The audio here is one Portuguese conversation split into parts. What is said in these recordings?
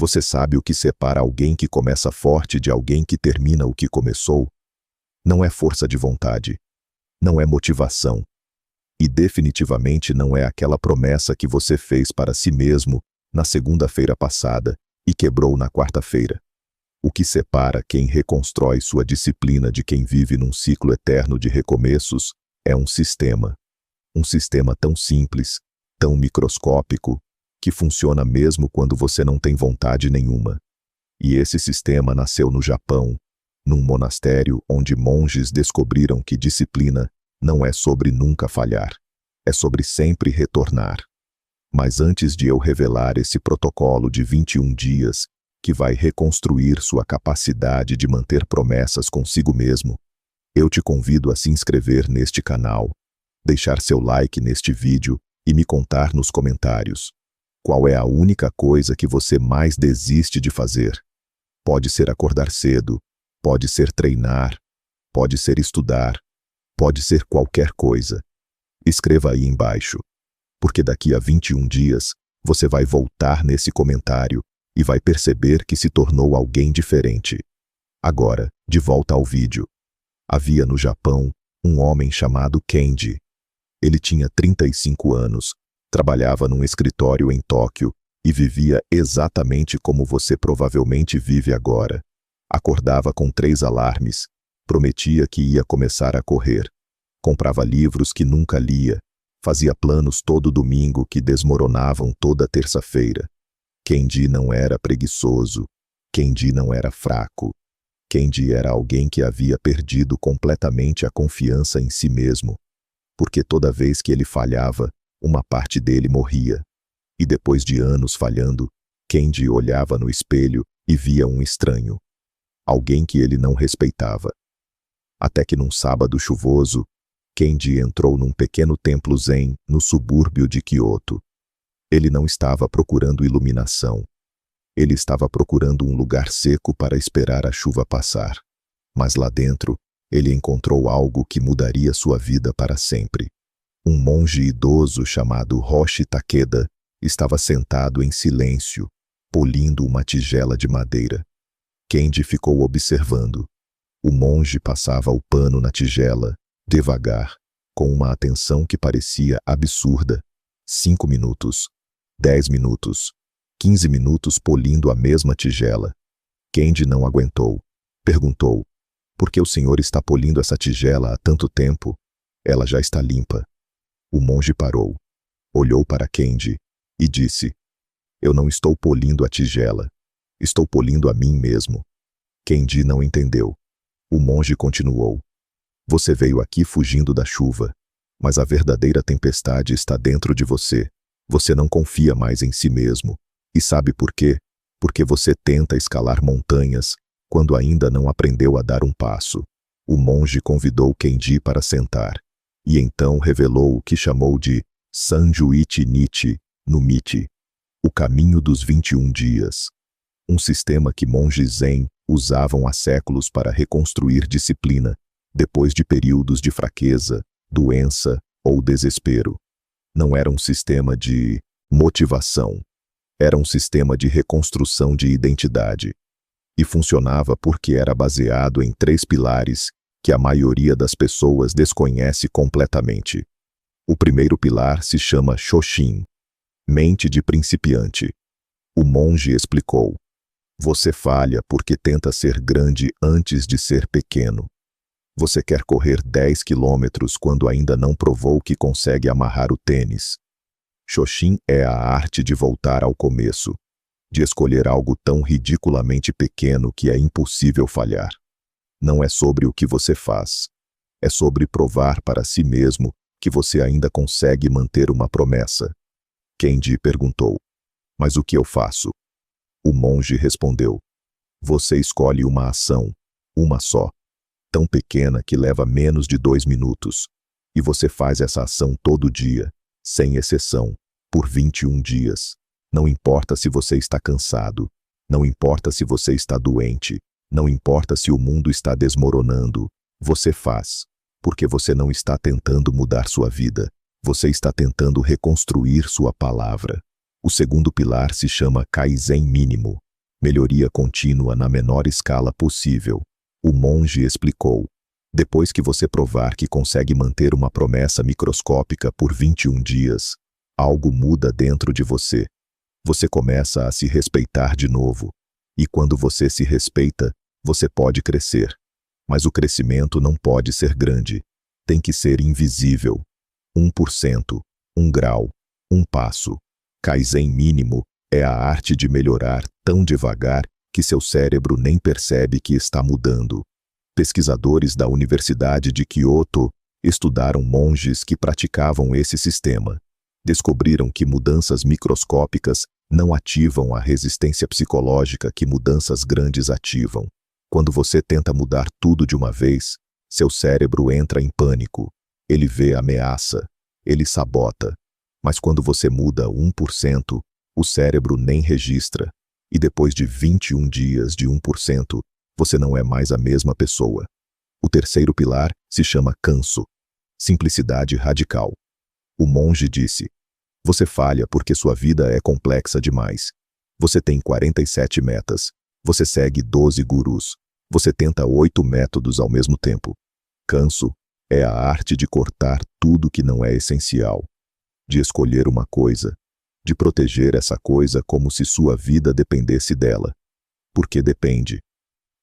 Você sabe o que separa alguém que começa forte de alguém que termina o que começou? Não é força de vontade. Não é motivação. E definitivamente não é aquela promessa que você fez para si mesmo na segunda-feira passada e quebrou na quarta-feira. O que separa quem reconstrói sua disciplina de quem vive num ciclo eterno de recomeços é um sistema. Um sistema tão simples, tão microscópico, que funciona mesmo quando você não tem vontade nenhuma. E esse sistema nasceu no Japão, num monastério onde monges descobriram que disciplina não é sobre nunca falhar, é sobre sempre retornar. Mas antes de eu revelar esse protocolo de 21 dias, que vai reconstruir sua capacidade de manter promessas consigo mesmo, eu te convido a se inscrever neste canal, deixar seu like neste vídeo e me contar nos comentários qual é a única coisa que você mais desiste de fazer. Pode ser acordar cedo, pode ser treinar, pode ser estudar, pode ser qualquer coisa. Escreva aí embaixo, porque daqui a 21 dias você vai voltar nesse comentário e vai perceber que se tornou alguém diferente. Agora, de volta ao vídeo. Havia no Japão um homem chamado Kenji. Ele tinha 35 anos, trabalhava num escritório em Tóquio e vivia exatamente como você provavelmente vive agora. Acordava com 3 alarmes, prometia que ia começar a correr, comprava livros que nunca lia, fazia planos todo domingo que desmoronavam toda terça-feira. Kenji não era preguiçoso, Kenji não era fraco. Kenji era alguém que havia perdido completamente a confiança em si mesmo, porque toda vez que ele falhava, uma parte dele morria. E depois de anos falhando, Kenji olhava no espelho e via um estranho, alguém que ele não respeitava. Até que num sábado chuvoso, Kenji entrou num pequeno templo zen no subúrbio de Kyoto. Ele não estava procurando iluminação. Ele estava procurando um lugar seco para esperar a chuva passar. Mas lá dentro, ele encontrou algo que mudaria sua vida para sempre. Um monge idoso chamado Hoshi Takeda estava sentado em silêncio, polindo uma tigela de madeira. Kenji ficou observando. O monge passava o pano na tigela, devagar, com uma atenção que parecia absurda. 5 minutos, 10 minutos, 15 minutos polindo a mesma tigela. Kenji não aguentou. Perguntou: "Por que o senhor está polindo essa tigela há tanto tempo? Ela já está limpa." O monge parou, olhou para Kenji e disse: "Eu não estou polindo a tigela. Estou polindo a mim mesmo." Kenji não entendeu. O monge continuou: "Você veio aqui fugindo da chuva, mas a verdadeira tempestade está dentro de você. Você não confia mais em si mesmo. E sabe por quê? Porque você tenta escalar montanhas quando ainda não aprendeu a dar um passo." O monge convidou Kenji para sentar, e então revelou o que chamou de Sanjuichi Nichi no Michi, o caminho dos 21 dias. Um sistema que monges zen usavam há séculos para reconstruir disciplina, depois de períodos de fraqueza, doença ou desespero. Não era um sistema de motivação, era um sistema de reconstrução de identidade. E funcionava porque era baseado em 3 pilares que a maioria das pessoas desconhece completamente. O primeiro pilar se chama Shoshin, mente de principiante. O monge explicou: "Você falha porque tenta ser grande antes de ser pequeno. Você quer correr 10 quilômetros quando ainda não provou que consegue amarrar o tênis." Shoshin é a arte de voltar ao começo, de escolher algo tão ridiculamente pequeno que é impossível falhar. Não é sobre o que você faz, é sobre provar para si mesmo que você ainda consegue manter uma promessa. Kenji perguntou: "Mas o que eu faço?" O monge respondeu: "Você escolhe uma ação, uma só, tão pequena que leva menos de 2 minutos, e você faz essa ação todo dia, sem exceção, por 21 dias. Não importa se você está cansado, não importa se você está doente, não importa se o mundo está desmoronando, você faz, porque você não está tentando mudar sua vida, você está tentando reconstruir sua palavra." O segundo pilar se chama Kaizen mínimo, Melhoria contínua na menor escala possível. O monge explicou. Depois que você provar que consegue manter uma promessa microscópica por 21 dias, algo muda dentro de você. Você começa a se respeitar de novo. E quando você se respeita, você pode crescer. Mas o crescimento não pode ser grande. Tem que ser invisível. 1%, 1 grau, 1 passo. Kaizen mínimo é a arte de melhorar tão devagar que seu cérebro nem percebe que está mudando. Pesquisadores da Universidade de Kyoto estudaram monges que praticavam esse sistema. Descobriram que mudanças microscópicas não ativam a resistência psicológica que mudanças grandes ativam. Quando você tenta mudar tudo de uma vez, seu cérebro entra em pânico. Ele vê ameaça. Ele sabota. Mas quando você muda 1%, o cérebro nem registra. E depois de 21 dias de 1%, você não é mais a mesma pessoa. O terceiro pilar se chama Kanso. Simplicidade radical. O monge disse: você falha porque sua vida é complexa demais. Você tem 47 metas. Você segue 12 gurus. Você tenta 8 métodos ao mesmo tempo. Kanso é a arte de cortar tudo que não é essencial. De escolher uma coisa. De proteger essa coisa como se sua vida dependesse dela. Porque depende.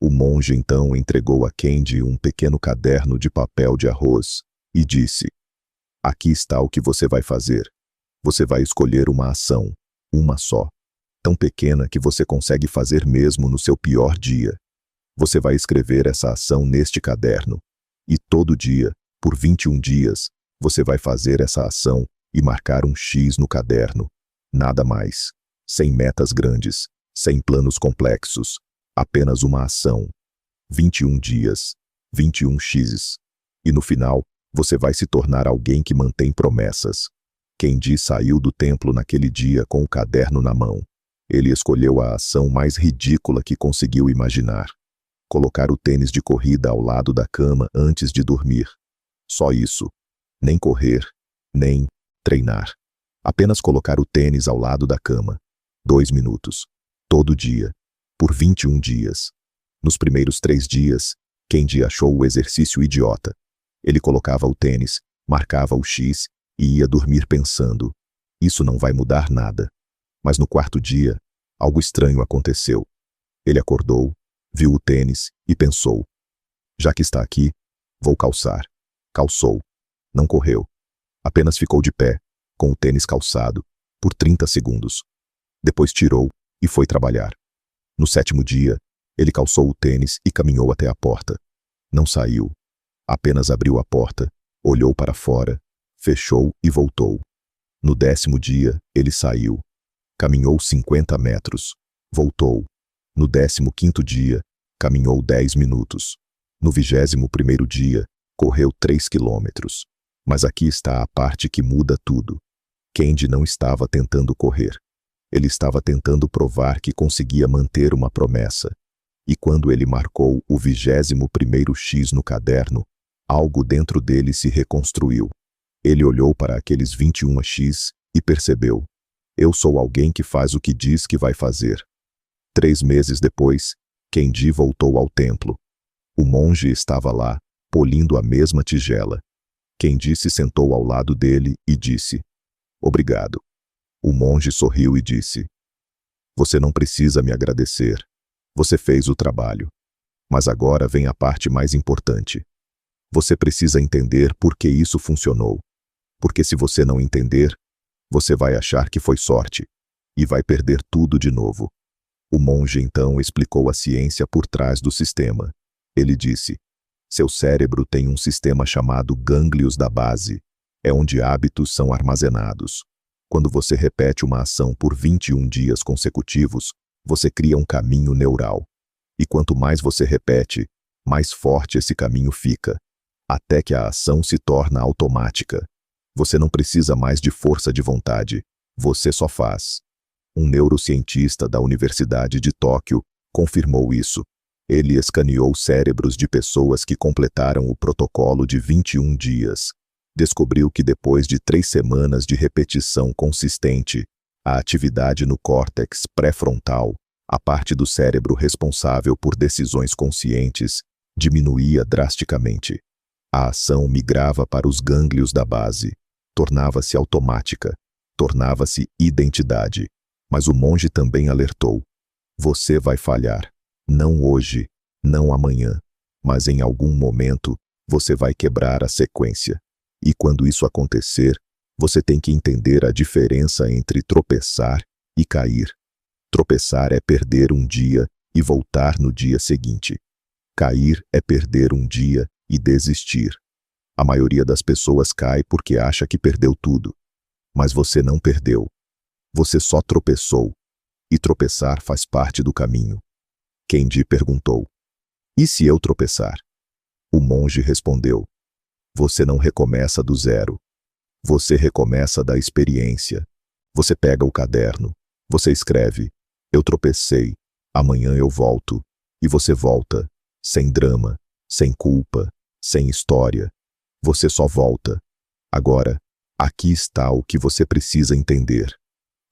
O monge então entregou a Kendi um pequeno caderno de papel de arroz e disse: aqui está o que você vai fazer. Você vai escolher uma ação, uma só, tão pequena que você consegue fazer mesmo no seu pior dia. Você vai escrever essa ação neste caderno. E todo dia, por 21 dias, você vai fazer essa ação e marcar um X no caderno. Nada mais. Sem metas grandes, sem planos complexos. Apenas uma ação. 21 dias. 21 X's. E no final, você vai se tornar alguém que mantém promessas. Kendi saiu do templo naquele dia com o caderno na mão. Ele escolheu a ação mais ridícula que conseguiu imaginar. Colocar o tênis de corrida ao lado da cama antes de dormir. Só isso. Nem correr, nem treinar. Apenas colocar o tênis ao lado da cama. 2 minutos. Todo dia. Por 21 dias. Nos primeiros 3 dias, Kendi achou o exercício idiota. Ele colocava o tênis, marcava o X e ia dormir pensando: isso não vai mudar nada. Mas no 4º dia, algo estranho aconteceu. Ele acordou, viu o tênis e pensou: já que está aqui, vou calçar. Calçou. Não correu. Apenas ficou de pé, com o tênis calçado, por 30 segundos. Depois tirou e foi trabalhar. No 7º dia, ele calçou o tênis e caminhou até a porta. Não saiu. Apenas abriu a porta, olhou para fora, fechou e voltou. No 10º dia, ele saiu. Caminhou 50 metros. Voltou. No 15º dia, caminhou 10 minutos. No 21º dia, correu 3 quilômetros. Mas aqui está a parte que muda tudo. Kendi não estava tentando correr. Ele estava tentando provar que conseguia manter uma promessa. E quando ele marcou o 21º X no caderno, algo dentro dele se reconstruiu. Ele olhou para aqueles 21 X e percebeu: eu sou alguém que faz o que diz que vai fazer. 3 meses depois, Kendi voltou ao templo. O monge estava lá, polindo a mesma tigela. Kendi se sentou ao lado dele e disse: obrigado. O monge sorriu e disse: você não precisa me agradecer. Você fez o trabalho. Mas agora vem a parte mais importante. Você precisa entender por que isso funcionou. Porque se você não entender, você vai achar que foi sorte e vai perder tudo de novo. O monge então explicou a ciência por trás do sistema. Ele disse: seu cérebro tem um sistema chamado gânglios da base. É onde hábitos são armazenados. Quando você repete uma ação por 21 dias consecutivos, você cria um caminho neural. E quanto mais você repete, mais forte esse caminho fica, até que a ação se torna automática. Você não precisa mais de força de vontade, você só faz. Um neurocientista da Universidade de Tóquio confirmou isso. Ele escaneou cérebros de pessoas que completaram o protocolo de 21 dias. Descobriu que depois de 3 semanas de repetição consistente, a atividade no córtex pré-frontal A parte do cérebro responsável por decisões conscientes diminuía drasticamente. A ação migrava para os gânglios da base, tornava-se automática, tornava-se identidade. Mas o monge também alertou: você vai falhar. Não hoje, não amanhã, mas em algum momento você vai quebrar a sequência. E quando isso acontecer, você tem que entender a diferença entre tropeçar e cair. Tropeçar é perder um dia e voltar no dia seguinte. Cair é perder um dia e desistir. A maioria das pessoas cai porque acha que perdeu tudo. Mas você não perdeu. Você só tropeçou. E tropeçar faz parte do caminho. Kendi perguntou: e se eu tropeçar? O monge respondeu: você não recomeça do zero. Você recomeça da experiência. Você pega o caderno. Você escreve: eu tropecei, amanhã eu volto. E você volta, sem drama, sem culpa, sem história. Você só volta. Agora, aqui está o que você precisa entender.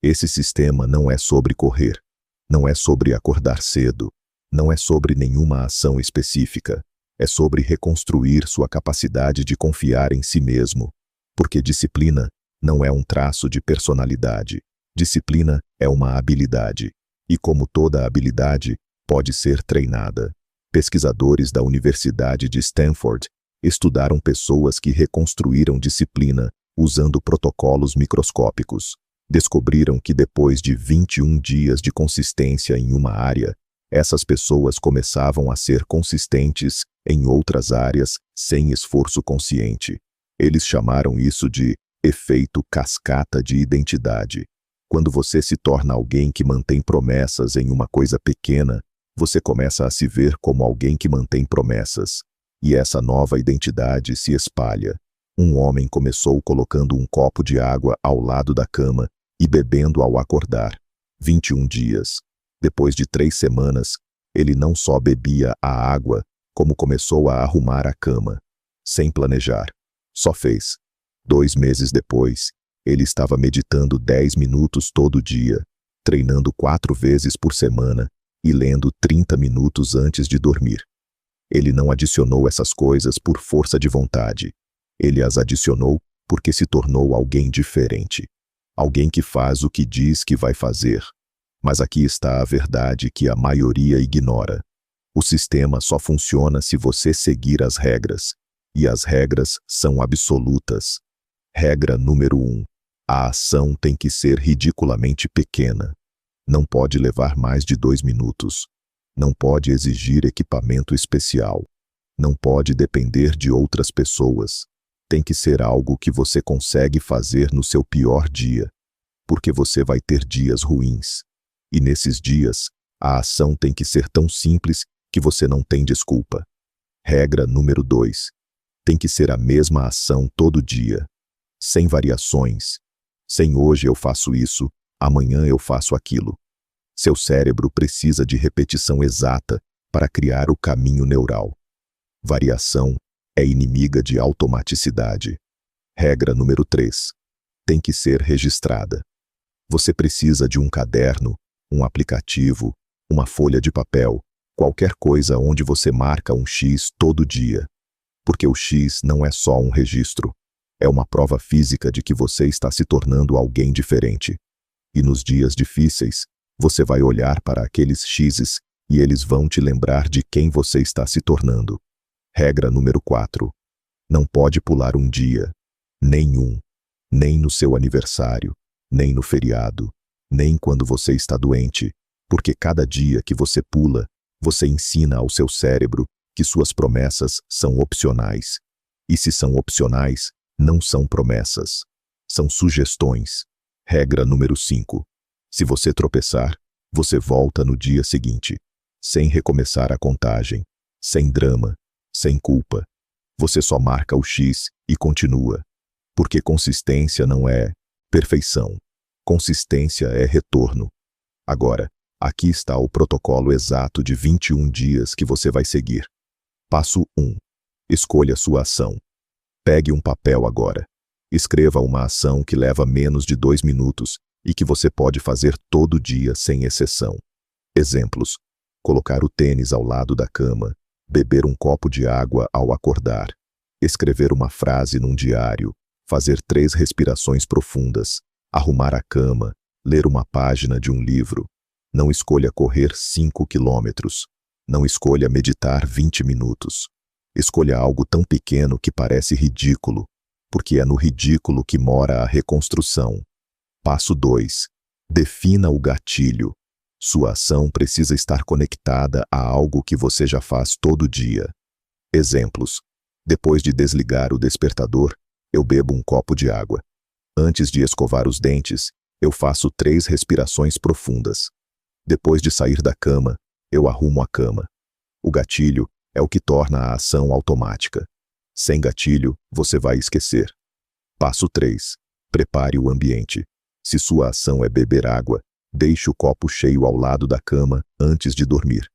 Esse sistema não é sobre correr. Não é sobre acordar cedo. Não é sobre nenhuma ação específica. É sobre reconstruir sua capacidade de confiar em si mesmo. Porque disciplina não é um traço de personalidade. Disciplina é uma habilidade. E como toda habilidade, pode ser treinada. Pesquisadores da Universidade de Stanford estudaram pessoas que reconstruíram disciplina usando protocolos microscópicos. Descobriram que depois de 21 dias de consistência em uma área, essas pessoas começavam a ser consistentes em outras áreas sem esforço consciente. Eles chamaram isso de efeito cascata de identidade. Quando você se torna alguém que mantém promessas em uma coisa pequena, você começa a se ver como alguém que mantém promessas. E essa nova identidade se espalha. Um homem começou colocando um copo de água ao lado da cama e bebendo ao acordar. 21 dias. Depois de 3 semanas, ele não só bebia a água, como começou a arrumar a cama. Sem planejar. Só fez. 2 meses depois, ele estava meditando 10 minutos todo dia, treinando 4 vezes por semana e lendo 30 minutos antes de dormir. Ele não adicionou essas coisas por força de vontade. Ele as adicionou porque se tornou alguém diferente. Alguém que faz o que diz que vai fazer. Mas aqui está a verdade que a maioria ignora. O sistema só funciona se você seguir as regras. E as regras são absolutas. Regra número 1. A ação tem que ser ridiculamente pequena. Não pode levar mais de 2 minutos. Não pode exigir equipamento especial. Não pode depender de outras pessoas. Tem que ser algo que você consegue fazer no seu pior dia. Porque você vai ter dias ruins. E nesses dias, a ação tem que ser tão simples que você não tem desculpa. Regra número 2. Tem que ser a mesma ação todo dia. Sem variações. Sem hoje eu faço isso, amanhã eu faço aquilo. Seu cérebro precisa de repetição exata para criar o caminho neural. Variação é inimiga de automaticidade. Regra número 3. Tem que ser registrada. Você precisa de um caderno, um aplicativo, uma folha de papel, qualquer coisa onde você marca um X todo dia. Porque o X não é só um registro. É uma prova física de que você está se tornando alguém diferente. E nos dias difíceis, você vai olhar para aqueles X's e eles vão te lembrar de quem você está se tornando. Regra número 4. Não pode pular um dia. Nenhum. Nem no seu aniversário, nem no feriado, nem quando você está doente, porque cada dia que você pula, você ensina ao seu cérebro que suas promessas são opcionais. E se são opcionais, não são promessas. São sugestões. Regra número 5. Se você tropeçar, você volta no dia seguinte, sem recomeçar a contagem, sem drama, sem culpa. Você só marca o X e continua. Porque consistência não é perfeição. Consistência é retorno. Agora, aqui está o protocolo exato de 21 dias que você vai seguir. Passo 1. Escolha sua ação. Pegue um papel agora. Escreva uma ação que leva menos de 2 minutos e que você pode fazer todo dia sem exceção. Exemplos: colocar o tênis ao lado da cama, beber um copo de água ao acordar, escrever uma frase num diário, fazer 3 respirações profundas, arrumar a cama, ler uma página de um livro. Não escolha correr 5 quilômetros. Não escolha meditar 20 minutos. Escolha algo tão pequeno que parece ridículo, porque é no ridículo que mora a reconstrução. Passo 2. Defina o gatilho. Sua ação precisa estar conectada a algo que você já faz todo dia. Exemplos: depois de desligar o despertador, eu bebo um copo de água. Antes de escovar os dentes, eu faço 3 respirações profundas. Depois de sair da cama, eu arrumo a cama. O gatilho é o que torna a ação automática. Sem gatilho, você vai esquecer. Passo 3. Prepare o ambiente. Se sua ação é beber água, deixe o copo cheio ao lado da cama antes de dormir.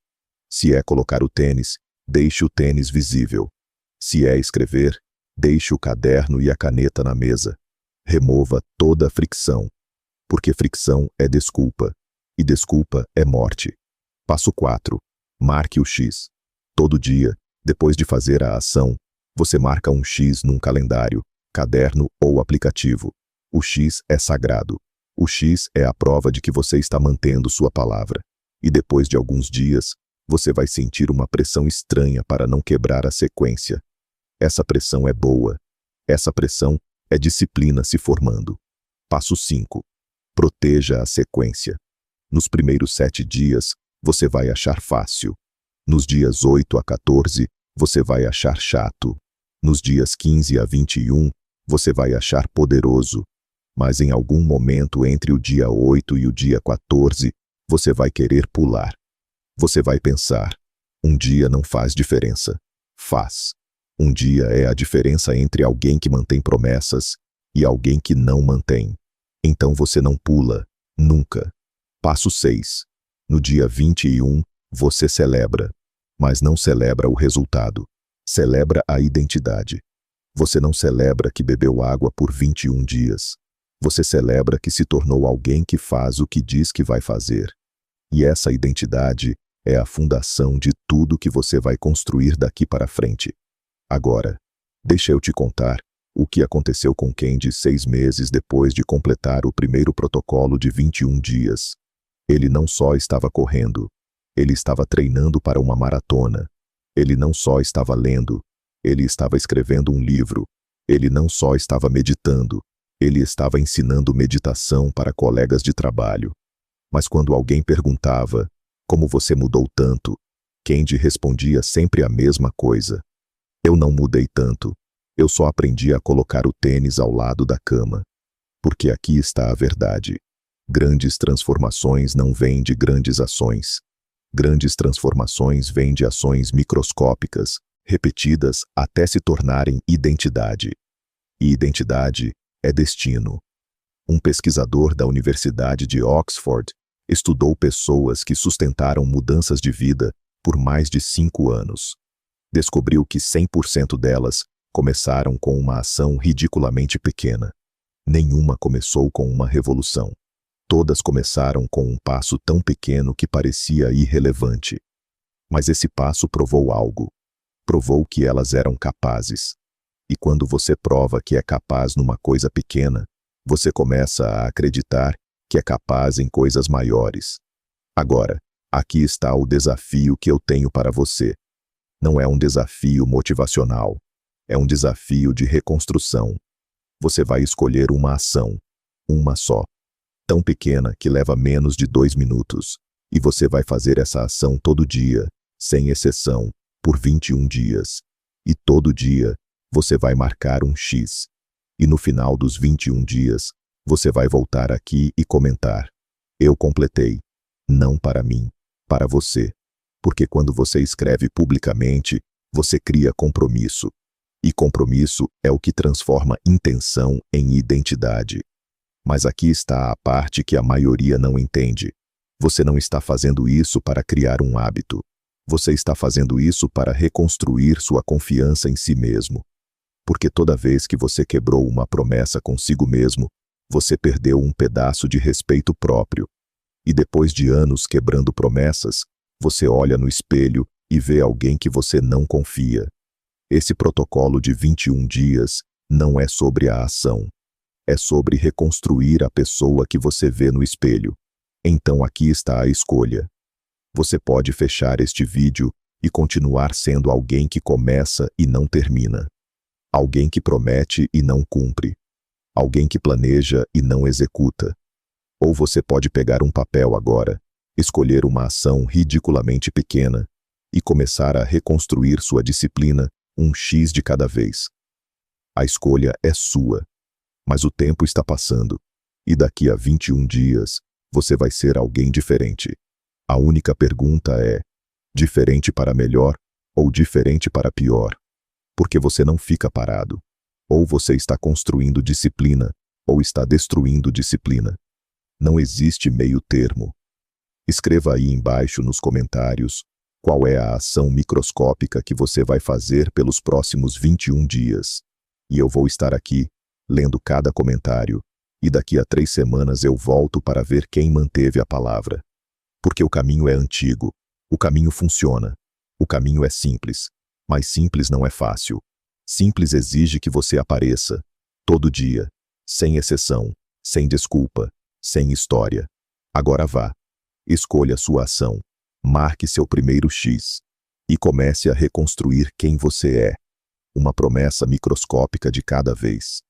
Se é colocar o tênis, deixe o tênis visível. Se é escrever, deixe o caderno e a caneta na mesa. Remova toda a fricção, porque fricção é desculpa, e desculpa é morte. Passo 4. Marque o X. Todo dia, depois de fazer a ação, você marca um X num calendário, caderno ou aplicativo. O X é sagrado. O X é a prova de que você está mantendo sua palavra. E depois de alguns dias, você vai sentir uma pressão estranha para não quebrar a sequência. Essa pressão é boa. Essa pressão é disciplina se formando. Passo 5. Proteja a sequência. Nos primeiros 7 dias, você vai achar fácil. Nos dias 8 a 14, você vai achar chato. Nos dias 15 a 21, você vai achar poderoso. Mas em algum momento entre o dia 8 e o dia 14, você vai querer pular. Você vai pensar: um dia não faz diferença. Faz. Um dia é a diferença entre alguém que mantém promessas e alguém que não mantém. Então você não pula, nunca. Passo 6. No dia 21, você celebra. Mas não celebra o resultado. Celebra a identidade. Você não celebra que bebeu água por 21 dias. Você celebra que se tornou alguém que faz o que diz que vai fazer. E essa identidade é a fundação de tudo que você vai construir daqui para frente. Agora, deixa eu te contar o que aconteceu com Candy 6 meses depois de completar o primeiro protocolo de 21 dias. Ele não só estava correndo, ele estava treinando para uma maratona. Ele não só estava lendo, ele estava escrevendo um livro. Ele não só estava meditando, ele estava ensinando meditação para colegas de trabalho. Mas quando alguém perguntava: como você mudou tanto? Candy respondia sempre a mesma coisa: eu não mudei tanto. Eu só aprendi a colocar o tênis ao lado da cama. Porque aqui está a verdade. Grandes transformações não vêm de grandes ações. Grandes transformações vêm de ações microscópicas, repetidas até se tornarem identidade. E identidade é destino. Um pesquisador da Universidade de Oxford estudou pessoas que sustentaram mudanças de vida por mais de 5 anos. Descobriu que 100% delas começaram com uma ação ridiculamente pequena. Nenhuma começou com uma revolução. Todas começaram com um passo tão pequeno que parecia irrelevante. Mas esse passo provou algo. Provou que elas eram capazes. E quando você prova que é capaz numa coisa pequena, você começa a acreditar que é capaz em coisas maiores. Agora, aqui está o desafio que eu tenho para você. Não é um desafio motivacional. É um desafio de reconstrução. Você vai escolher uma ação, uma só, tão pequena que leva menos de 2 minutos, e você vai fazer essa ação todo dia, sem exceção, por 21 dias. E todo dia, você vai marcar um X. E no final dos 21 dias, você vai voltar aqui e comentar: eu completei. Não para mim, para você. Porque quando você escreve publicamente, você cria compromisso. E compromisso é o que transforma intenção em identidade. Mas aqui está a parte que a maioria não entende. Você não está fazendo isso para criar um hábito. Você está fazendo isso para reconstruir sua confiança em si mesmo. Porque toda vez que você quebrou uma promessa consigo mesmo, você perdeu um pedaço de respeito próprio. E depois de anos quebrando promessas, você olha no espelho e vê alguém que você não confia. Esse protocolo de 21 dias não é sobre a ação. É sobre reconstruir a pessoa que você vê no espelho. Então aqui está a escolha. Você pode fechar este vídeo e continuar sendo alguém que começa e não termina. Alguém que promete e não cumpre. Alguém que planeja e não executa. Ou você pode pegar um papel agora, escolher uma ação ridiculamente pequena e começar a reconstruir sua disciplina um X de cada vez. A escolha é sua, mas o tempo está passando e daqui a 21 dias você vai ser alguém diferente. A única pergunta é: diferente para melhor ou diferente para pior? Porque você não fica parado. Ou você está construindo disciplina, ou está destruindo disciplina. Não existe meio termo. Escreva aí embaixo nos comentários qual é a ação microscópica que você vai fazer pelos próximos 21 dias. E eu vou estar aqui, lendo cada comentário, e daqui a 3 semanas eu volto para ver quem manteve a palavra. Porque o caminho é antigo, o caminho funciona, o caminho é simples, mas simples não é fácil. Simples exige que você apareça, todo dia, sem exceção, sem desculpa, sem história. Agora vá, escolha sua ação, marque seu primeiro X e comece a reconstruir quem você é. Uma promessa microscópica de cada vez.